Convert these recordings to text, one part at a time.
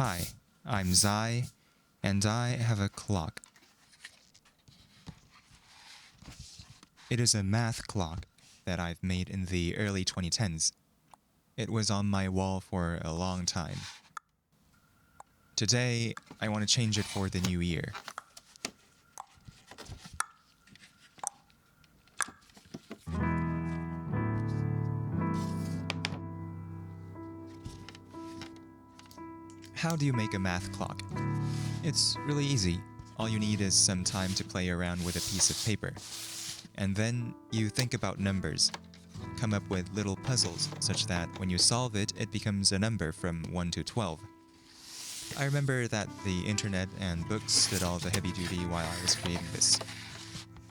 Hi, I'm Zai, and I have a clock. It is a math clock that I've made in the early 2010s. It was on my wall for a long time. Today, I want to change it for the new year. How do you make a math clock? It's really easy. All you need is some time to play around with a piece of paper. And then you think about numbers. Come up with little puzzles such that when you solve it, it becomes a number from 1 to 12. I remember that the internet and books did all the heavy duty while I was creating this.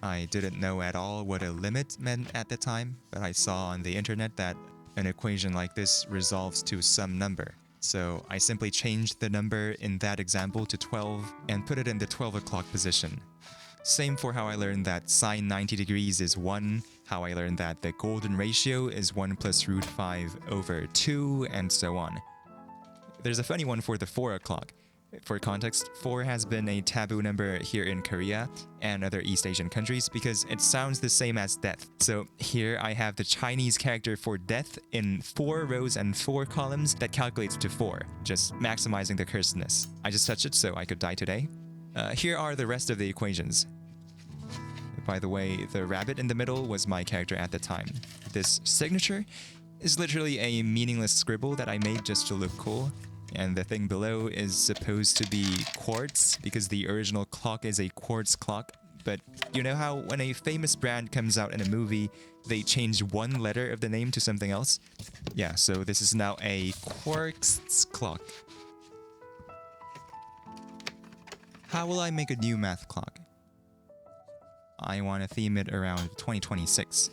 I didn't know at all what a limit meant at the time, but I saw on the internet that an equation like this resolves to some number. So I simply changed the number in that example to 12 and put it in the 12 o'clock position. Same for how I learned that sine 90 degrees is 1, how I learned that the golden ratio is 1 plus root 5 over 2, and so on. There's a funny one for the 4 o'clock. For context, 4 has been a taboo number here in Korea and other East Asian countries because it sounds the same as death. So here I have the Chinese character for death in 4 rows and 4 columns that calculates to 4, just maximizing the cursedness. I just touched it so I could die today. Here are the rest of the equations. By the way, the rabbit in the middle was my character at the time. This signature is literally a meaningless scribble that I made just to look cool. And the thing below is supposed to be quartz because the original clock is a quartz clock. But you know how when a famous brand comes out in a movie, they change one letter of the name to something else? Yeah, so this is now a quartz clock. How will I make a new math clock? I want to theme it around 2026.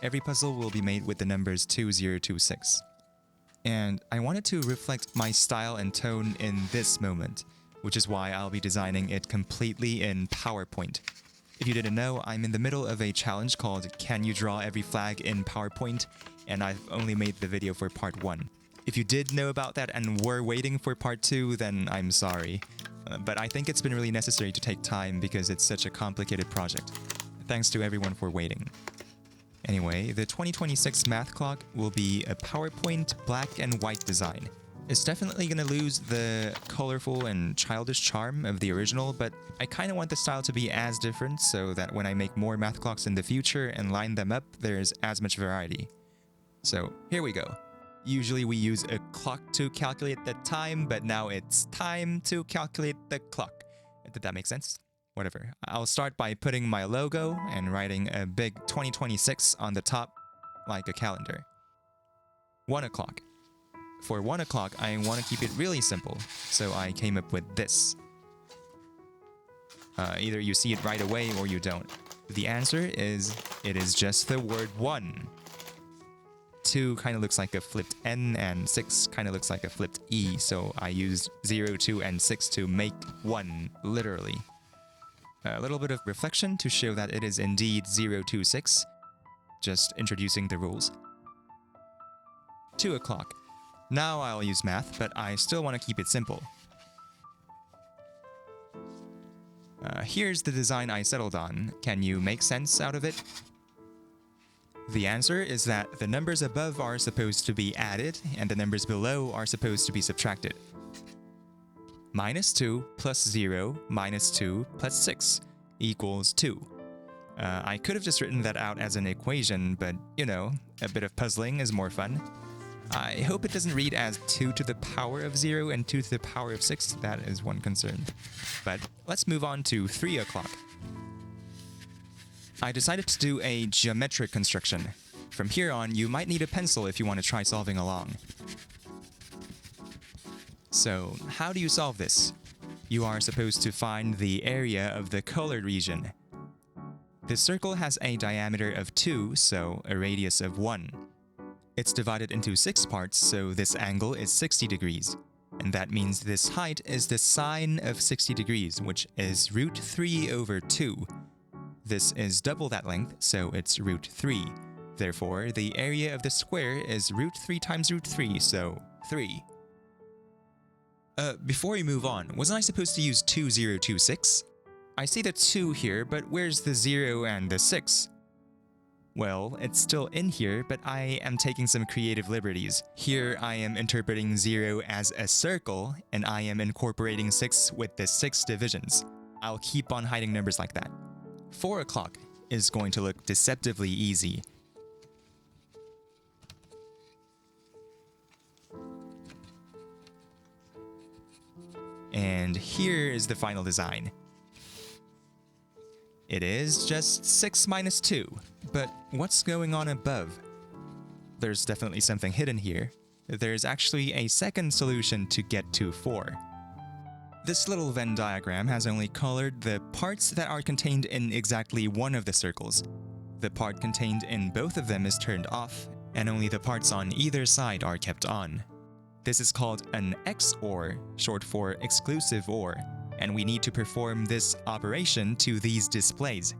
Every puzzle will be made with the numbers 2026. And I wanted to reflect my style and tone in this moment, which is why I'll be designing it completely in PowerPoint. If you didn't know, I'm in the middle of a challenge called Can You Draw Every Flag in PowerPoint? And I've only made the video for part 1. If you did know about that and were waiting for part 2, then I'm sorry. But I think it's been really necessary to take time because it's such a complicated project. Thanks to everyone for waiting. Anyway, the 2026 math clock will be a PowerPoint black and white design. It's definitely going to lose the colorful and childish charm of the original, but I kind of want the style to be as different so that when I make more math clocks in the future and line them up, there's as much variety. So here we go. Usually we use a clock to calculate the time, but now it's time to calculate the clock. Did that make sense? Whatever. I'll start by putting my logo and writing a big 2026 on the top like a calendar. 1 o'clock. For 1 o'clock, I want to keep it really simple, so I came up with this. Either you see it right away or you don't. The answer is, it is just the word 1. 2 kind of looks like a flipped N and 6 kind of looks like a flipped E, so I used 0, 2, and 6 to make 1, literally. A little bit of reflection to show that it is indeed 0, 2, 6. Just introducing the rules. 2 o'clock. Now I'll use math, but I still want to keep it simple. Here's the design I settled on. Can you make sense out of it? The answer is that the numbers above are supposed to be added, and the numbers below are supposed to be subtracted. -2 plus 0 minus 2 plus 6 equals 2. I could have just written that out as an equation, but, you know, a bit of puzzling is more fun. I hope it doesn't read as 2 to the power of 0 and 2 to the power of 6. That is one concern. But let's move on to 3 o'clock. I decided to do a geometric construction. From here on, you might need a pencil if you want to try solving along. So, how do you solve this? You are supposed to find the area of the colored region. The circle has a diameter of 2, so a radius of 1. It's divided into 6 parts, so this angle is 60 degrees. And that means this height is the sine of 60 degrees, which is root 3 over 2. This is double that length, so it's root 3. Therefore, the area of the square is root 3 times root 3, so 3. Before we move on, wasn't I supposed to use 2026? I see the 2 here, but where's the 0 and the 6? Well, it's still in here, but I am taking some creative liberties. Here I am interpreting 0 as a circle, and I am incorporating 6 with the 6 divisions. I'll keep on hiding numbers like that. 4 o'clock is going to look deceptively easy. And here is the final design. It is just 6 minus 2, but what's going on above? There's definitely something hidden here. There's actually a second solution to get to 4. This little Venn diagram has only colored the parts that are contained in exactly one of the circles. The part contained in both of them is turned off, and only the parts on either side are kept on. This is called an XOR, short for exclusive OR, and we need to perform this operation to these displays.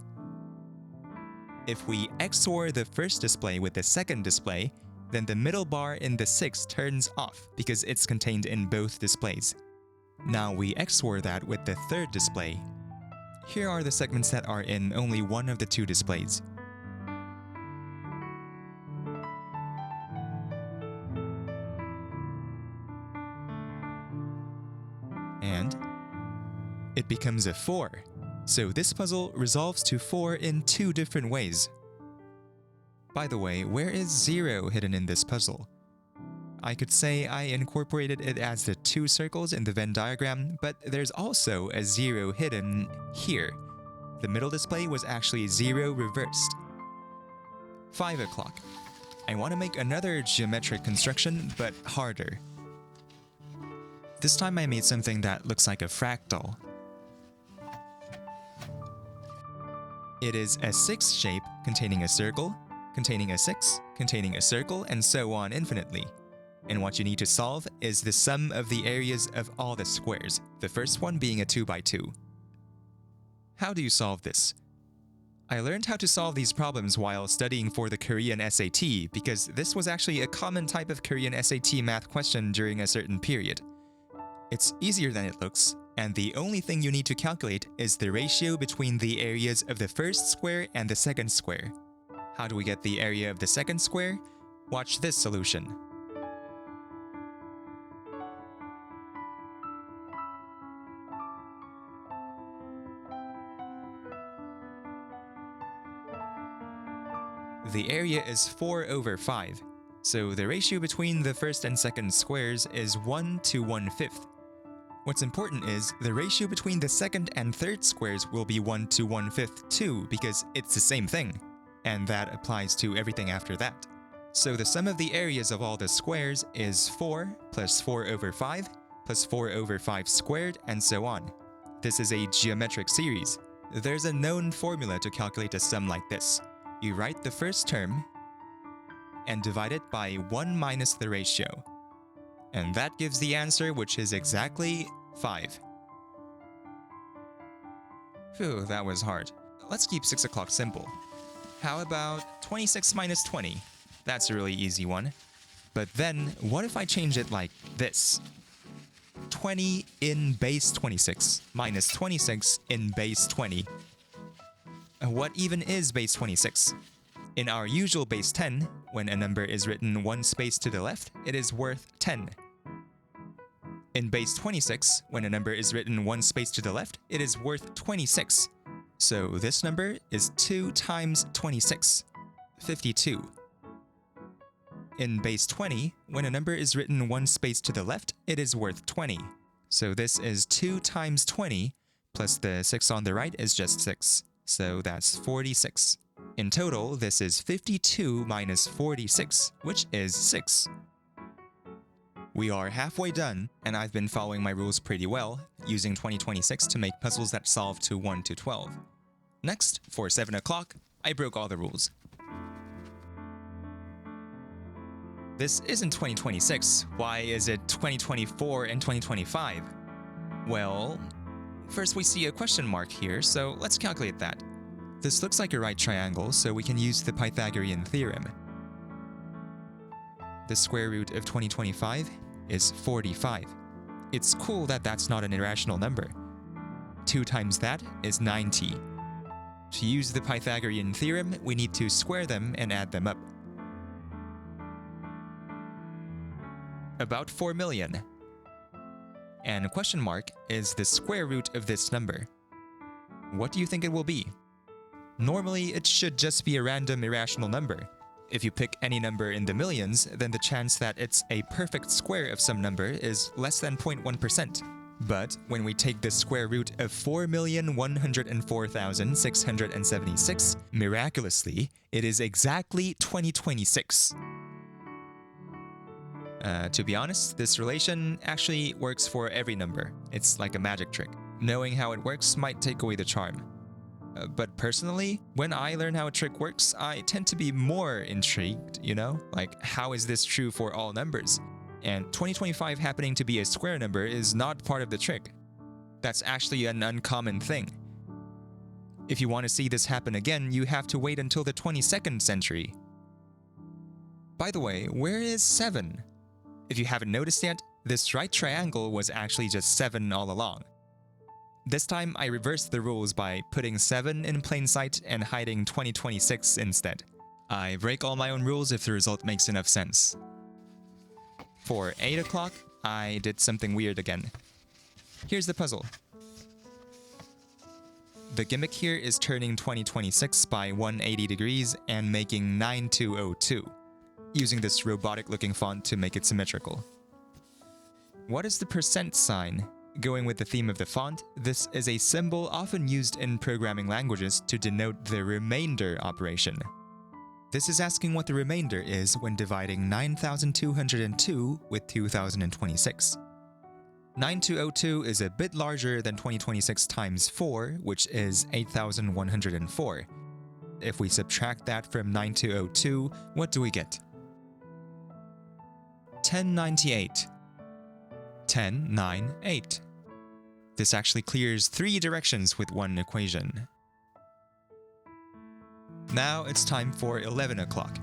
If we XOR the first display with the second display, then the middle bar in the 6 turns off because it's contained in both displays. Now we XOR that with the third display. Here are the segments that are in only one of the 2 displays. And it becomes a 4. So this puzzle resolves to 4 in 2 different ways. By the way, where is 0 hidden in this puzzle? I could say I incorporated it as the 2 circles in the Venn diagram, but there's also a 0 hidden here. The middle display was actually 0 reversed. 5 o'clock. I want to make another geometric construction, but harder. This time I made something that looks like a fractal. It is a 6 shape containing a circle, containing a 6, containing a circle, and so on infinitely. And what you need to solve is the sum of the areas of all the squares, the first one being a 2x2. How do you solve this? I learned how to solve these problems while studying for the Korean SAT because this was actually a common type of Korean SAT math question during a certain period. It's easier than it looks, and the only thing you need to calculate is the ratio between the areas of the first square and the second square. How do we get the area of the second square? Watch this solution. The area is 4 over 5, so the ratio between the first and second squares is 1 to 1/5. What's important is the ratio between the second and third squares will be 1 to 1/5 too, because it's the same thing, and that applies to everything after that. So the sum of the areas of all the squares is 4 plus 4 over 5 plus 4 over 5 squared, and so on. This is a geometric series. There's a known formula to calculate a sum like this. You write the first term and divide it by 1 minus the ratio. And that gives the answer, which is exactly 5. Phew, that was hard. Let's keep 6 o'clock simple. How about 26 minus 20? That's a really easy one. But then, what if I change it like this? 20 in base 26 minus 26 in base 20. What even is base 26? In our usual base 10, when a number is written 1 space to the left, it is worth 10. In base 26, when a number is written 1 space to the left, it is worth 26. So this number is 2 times 26, 52. In base 20, when a number is written 1 space to the left, it is worth 20. So this is 2 times 20, plus the 6 on the right is just 6. So that's 46. In total, this is 52 minus 46, which is 6. We are halfway done, and I've been following my rules pretty well, using 2026 to make puzzles that solve to 1 to 12. Next, for 7 o'clock, I broke all the rules. This isn't 2026. Why is it 2024 and 2025? Well, first we see a question mark here, so let's calculate that. This looks like a right triangle, so we can use the Pythagorean theorem. The square root of 2025 is 45. it's cool that that's not an irrational number. 2 times that is 90. To use the Pythagorean theorem, we need to square them and add them up. About 4 million. And question mark is the square root of this number. What do you think it will be? Normally, it should just be a random irrational number. If you pick any number in the millions, then the chance that it's a perfect square of some number is less than 0.1%. But when we take the square root of 4,104,676, miraculously, it is exactly 2026. To be honest, this relation actually works for every number. It's like a magic trick. Knowing how it works might take away the charm. But personally, when I learn how a trick works, I tend to be more intrigued, you know? Like, how is this true for all numbers? And 2025 happening to be a square number is not part of the trick. That's actually an uncommon thing. If you want to see this happen again, you have to wait until the 22nd century. By the way, where is 7? If you haven't noticed yet, this right triangle was actually just 7 all along. This time, I reversed the rules by putting 7 in plain sight and hiding 2026 instead. I break all my own rules if the result makes enough sense. For 8 o'clock, I did something weird again. Here's the puzzle. The gimmick here is turning 2026 by 180 degrees and making 9202, using this robotic-looking font to make it symmetrical. What is the percent sign? Going with the theme of the font, this is a symbol often used in programming languages to denote the remainder operation. This is asking what the remainder is when dividing 9,202 with 2,026. 9202 is a bit larger than 2026 times 4, which is 8,104. If we subtract that from 9202, what do we get? 1098. 1098. This actually clears 3 directions with one equation. Now it's time for 11 o'clock.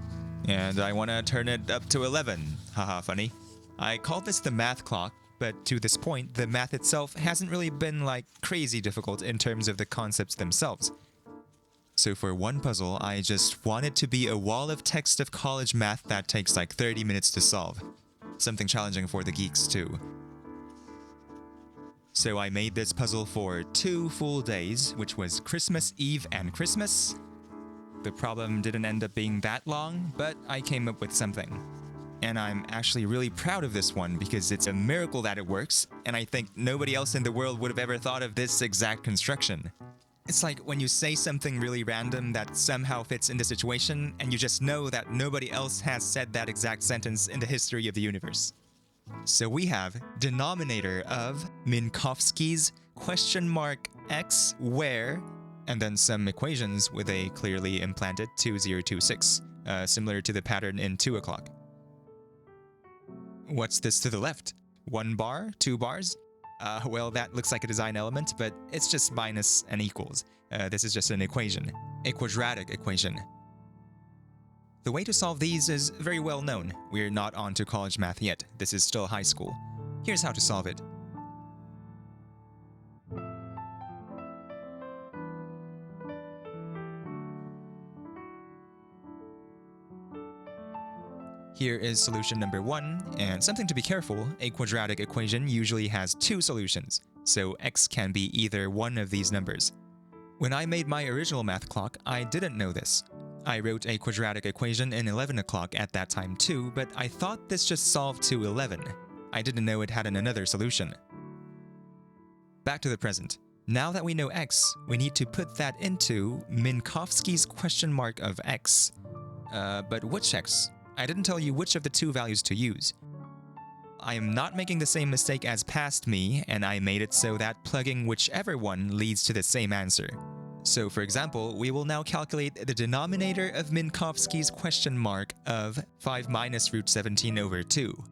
And I want to turn it up to 11. Haha, funny. I call this the math clock, but to this point, the math itself hasn't really been like crazy difficult in terms of the concepts themselves. So for one puzzle, I just want it to be a wall of text of college math that takes like 30 minutes to solve. Something challenging for the geeks too. So I made this puzzle for 2 full days, which was Christmas Eve and Christmas. The problem didn't end up being that long, but I came up with something. And I'm actually really proud of this one because it's a miracle that it works, and I think nobody else in the world would have ever thought of this exact construction. It's like when you say something really random that somehow fits in the situation, and you just know that nobody else has said that exact sentence in the history of the universe. So we have denominator of Minkowski's (x) where, and then some equations with a clearly implanted 2026, similar to the pattern in 2 o'clock. What's this to the left? 1 bar? 2 bars? Well, that looks like a design element, but it's just minus and equals. This is just an equation, a quadratic equation. The way to solve these is very well known. We're not on to college math yet. This is still high school. Here's how to solve it. Here is solution number 1, and something to be careful, a quadratic equation usually has 2 solutions, so x can be either one of these numbers. When I made my original math clock, I didn't know this. I wrote a quadratic equation in 11 o'clock at that time too, but I thought this just solved to 11. I didn't know it had another solution. Back to the present. Now that we know x, we need to put that into Minkowski's of x. But which x? I didn't tell you which of the 2 values to use. I am not making the same mistake as past me, and I made it so that plugging whichever one leads to the same answer. So for example, we will now calculate the denominator of Minkowski's of 5 minus root 17 over 2.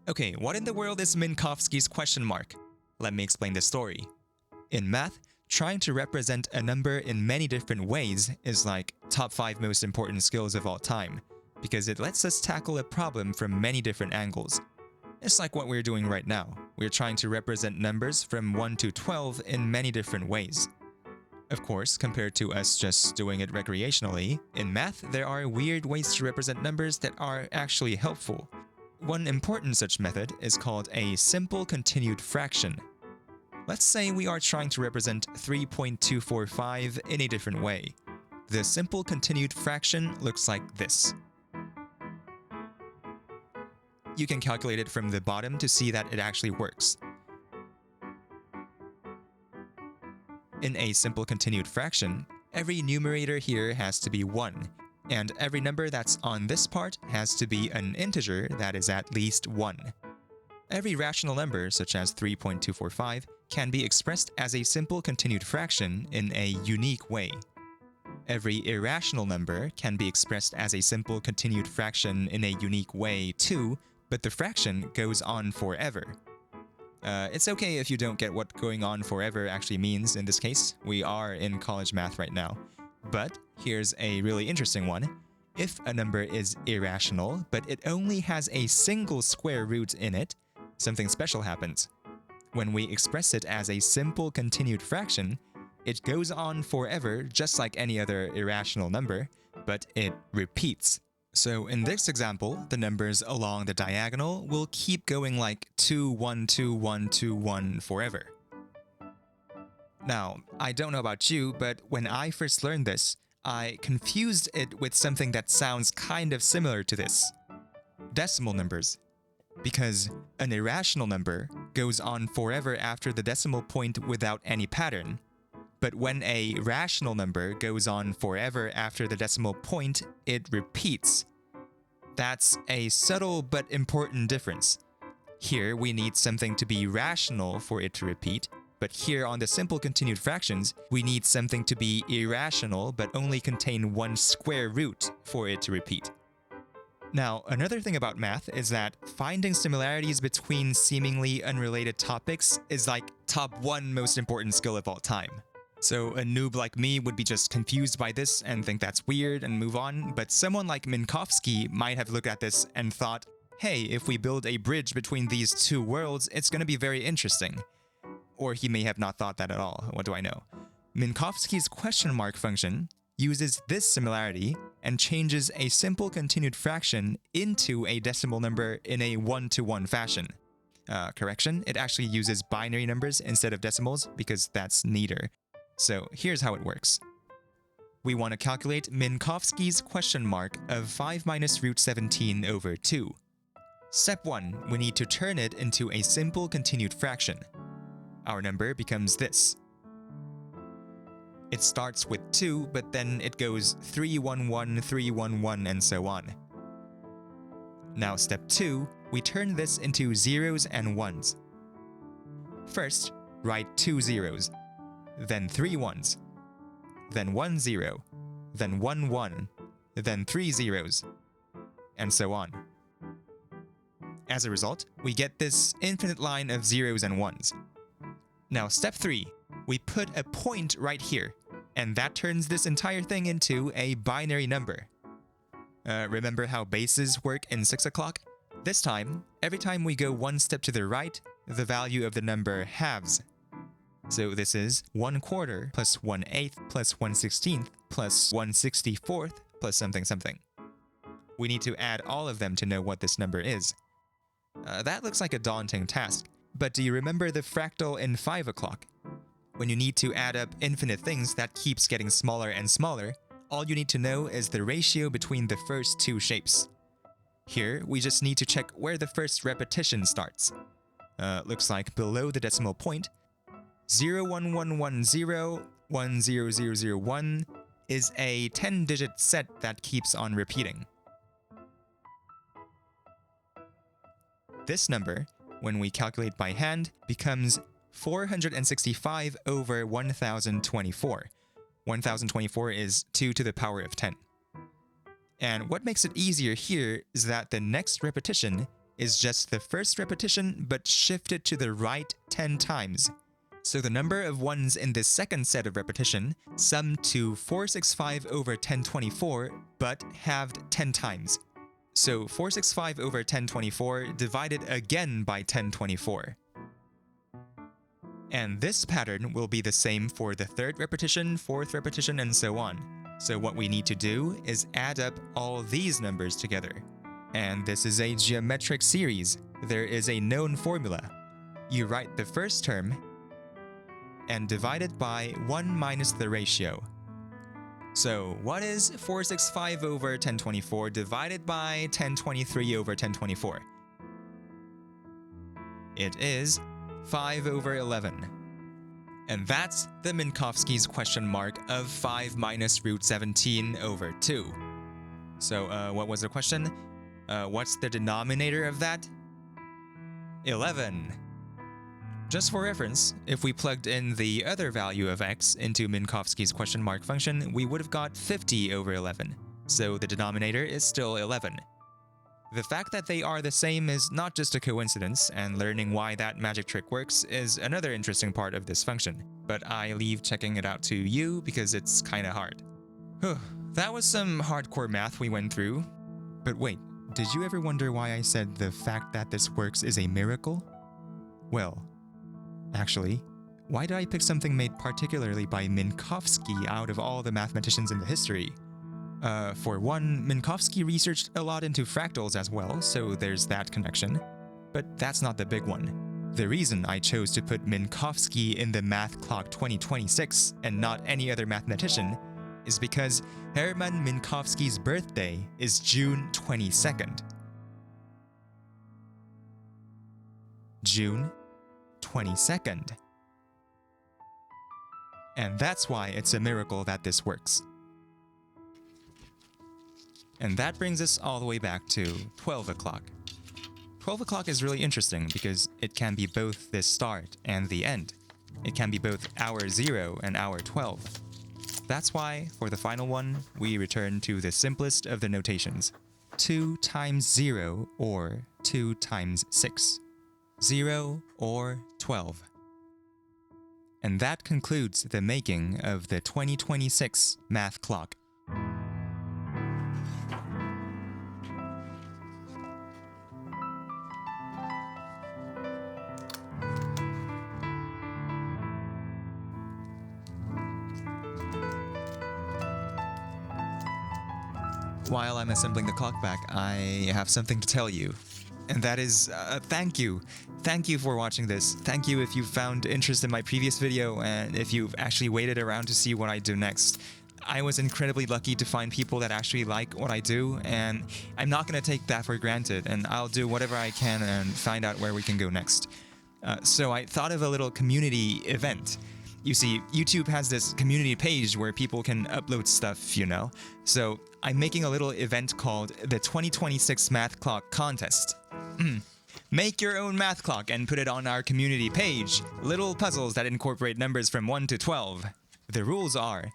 Okay, what in the world is Minkowski's ? Let me explain the story. In math, trying to represent a number in many different ways is like top 5 most important skills of all time. because it lets us tackle a problem from many different angles. It's like what we're doing right now. We're trying to represent numbers from 1 to 12 in many different ways. Of course, compared to us just doing it recreationally, in math there are weird ways to represent numbers that are actually helpful. One important such method is called a simple continued fraction. Let's say we are trying to represent 3.245 in a different way. The simple continued fraction looks like this. You can calculate it from the bottom to see that it actually works. In a simple continued fraction, every numerator here has to be 1, and every number that's on this part has to be an integer that is at least 1. Every rational number, such as 3.245, can be expressed as a simple continued fraction in a unique way. Every irrational number can be expressed as a simple continued fraction in a unique way too, but the fraction goes on forever. It's okay if you don't get what going on forever actually means in this case. We are in college math right now. But here's a really interesting one. If a number is irrational, but it only has a single square root in it, something special happens. When we express it as a simple continued fraction, it goes on forever just like any other irrational number, but it repeats. So in this example, the numbers along the diagonal will keep going like 2, 1, 2, 1, 2, 1 forever. Now, I don't know about you, but when I first learned this, I confused it with something that sounds kind of similar to this. Decimal numbers. Because an irrational number goes on forever after the decimal point without any pattern. But when a rational number goes on forever after the decimal point, it repeats. That's a subtle but important difference. Here, we need something to be rational for it to repeat, but here on the simple continued fractions, we need something to be irrational but only contain one square root for it to repeat. Now, another thing about math is that finding similarities between seemingly unrelated topics is like top 1 most important skill of all time. So a noob like me would be just confused by this and think that's weird and move on, but someone like Minkowski might have looked at this and thought, hey, if we build a bridge between these two worlds, it's going to be very interesting. Or he may have not thought that at all, what do I know? Minkowski's question mark function uses this similarity and changes a simple continued fraction into a decimal number in a 1-to-1 fashion. Correction, it actually uses binary numbers instead of decimals because that's neater. So here's how it works. We want to calculate Minkowski's question mark of 5 minus root 17 over 2. Step 1, we need to turn it into a simple continued fraction. Our number becomes this. It starts with 2, but then it goes 3, 1, 1, 3, 1, 1, and so on. Now step 2, we turn this into zeros and ones. First, write 2 zeros. Then 3 ones, then 1 0, then 1 1, then 3 zeros, and so on. As a result, we get this infinite line of zeros and ones. Now step 3, we put a point right here, and that turns this entire thing into a binary number. Remember how bases work in 6 o'clock? This time, every time we go one step to the right, the value of the number halves. So this is 1/4 plus 1/8 plus 1/16 plus 1/64 plus something something. We need to add all of them to know what this number is. That looks like a daunting task, but do you remember the fractal in 5 o'clock? When you need to add up infinite things that keeps getting smaller and smaller, all you need to know is the ratio between the first 2 shapes. Here, we just need to check where the first repetition starts. Looks like below the decimal point, 01110 10001 is a 10-digit set that keeps on repeating. This number, when we calculate by hand, becomes 465 over 1024. 1024 is 2 to the power of 10. And what makes it easier here is that the next repetition is just the first repetition but shifted to the right 10 times. So the number of ones in this second set of repetition sum to 465 over 1024, but halved 10 times. So 465 over 1024 divided again by 1024. And this pattern will be the same for the third repetition, fourth repetition, and so on. So what we need to do is add up all these numbers together. And this is a geometric series. There is a known formula. You write the first term and divide it by 1 minus the ratio. So what is 465 over 1024 divided by 1023 over 1024? It is 5 over 11. And that's the Minkowski's question mark of 5 minus root 17 over 2. So what was the question? What's the denominator of that? 11. Just for reference, if we plugged in the other value of x into Minkowski's question mark function, we would have got 50 over 11. So the denominator is still 11. The fact that they are the same is not just a coincidence, and learning why that magic trick works is another interesting part of this function. But I leave checking it out to you because it's kinda hard. That was some hardcore math we went through. But wait, did you ever wonder why I said the fact that this works is a miracle? Well, actually, why did I pick something made particularly by Minkowski out of all the mathematicians in the history? For one, Minkowski researched a lot into fractals as well, so there's that connection. But that's not the big one. The reason I chose to put Minkowski in the Math Clock 2026 and not any other mathematician is because Hermann Minkowski's birthday is June 22nd. June 22nd. And that's why it's a miracle that this works. And that brings us all the way back to 12 o'clock. 12 o'clock is really interesting because it can be both the start and the end. It can be both hour 0 and hour 12. That's why, for the final one, we return to the simplest of the notations. 2 times 0 or 2 times 6. 0 or 12. And that concludes the making of the 2026 math clock. While I'm assembling the clock back, I have something to tell you. And that is, thank you. Thank you for watching this. Thank you if you found interest in my previous video and if you've actually waited around to see what I do next. I was incredibly lucky to find people that actually like what I do, and I'm not going to take that for granted, and I'll do whatever I can and find out where we can go next. So I thought of a little community event. You see, YouTube has this community page where people can upload stuff, you know? So I'm making a little event called the 2026 Math Clock Contest. Make your own math clock and put it on our community page. Little puzzles that incorporate numbers from 1 to 12. The rules are: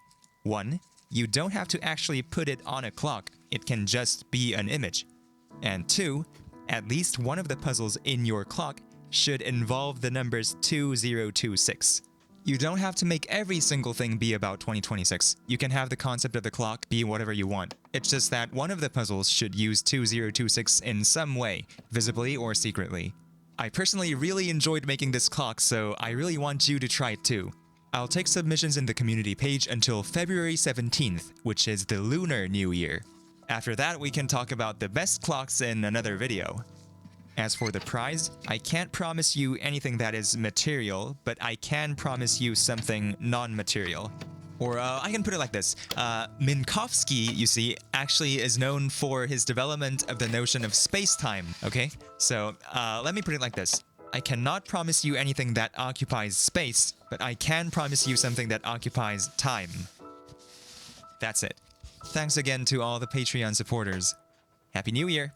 1. You don't have to actually put it on a clock. It can just be an image. And 2. At least one of the puzzles in your clock should involve the numbers 2026. You don't have to make every single thing be about 2026. You can have the concept of the clock be whatever you want. It's just that one of the puzzles should use 2026 in some way, visibly or secretly. I personally really enjoyed making this clock, so I really want you to try it too. I'll take submissions in the community page until February 17th, which is the Lunar New Year. After that, we can talk about the best clocks in another video. As for the prize, I can't promise you anything that is material, but I can promise you something non-material. Or I can put it like this. Minkowski, you see, actually is known for his development of the notion of space-time, okay? So let me put it like this. I cannot promise you anything that occupies space, but I can promise you something that occupies time. That's it. Thanks again to all the Patreon supporters. Happy New Year!